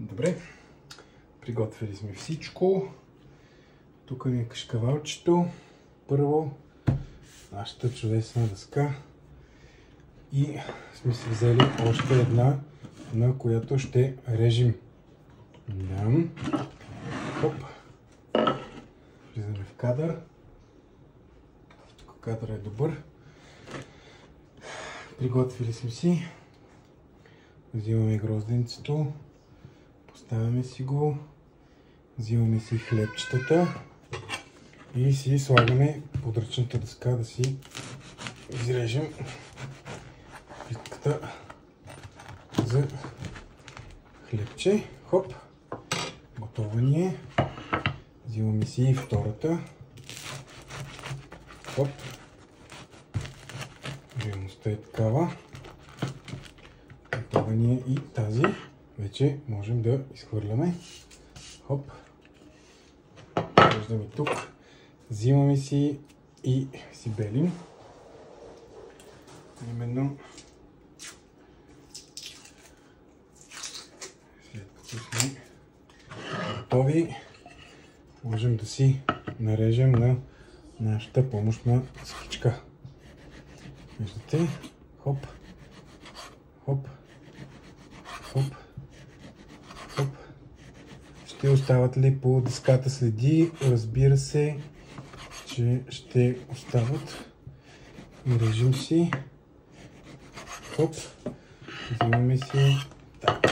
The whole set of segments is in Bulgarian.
Добре, приготвили сме всичко. Тук ми е кашкавалчето. Първо, нашата чудесна дъска. И сме си взели още една, на която ще режем. Дам. Хоп. Влизаме в кадър. Тук кадър е добър. Приготвили сме си. Взимаме грозденцето. Поставяме си го. Взимаме си хлебчетата. И си слагаме подръчната дъска да си изрежем плитката за хлебче. Хоп! Готова ни е. Взимаме си и втората. Хоп! Жирността е такава. Готова ни е и тази. Вече можем да изхвърляме. Хоп! Виждаме тук. Взимаме си и си белим. Именно след като сме готови, можем да си нарежем на нашата помощна спичка. Виждате? Хоп, хоп, хоп, хоп. Ще остават ли по дъската следи? Разбира се, че ще остават. И режим си. Хоп. Взимаме си. Так.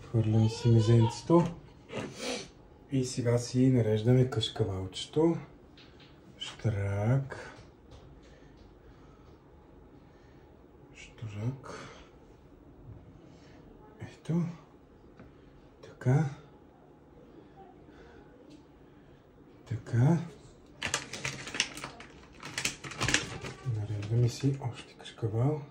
Хвърляме си мезенцето. И сега си нареждаме кашкавалчето. Штрак. Штурак. Ето. Така. Така. Нареждаме си още кашкавал.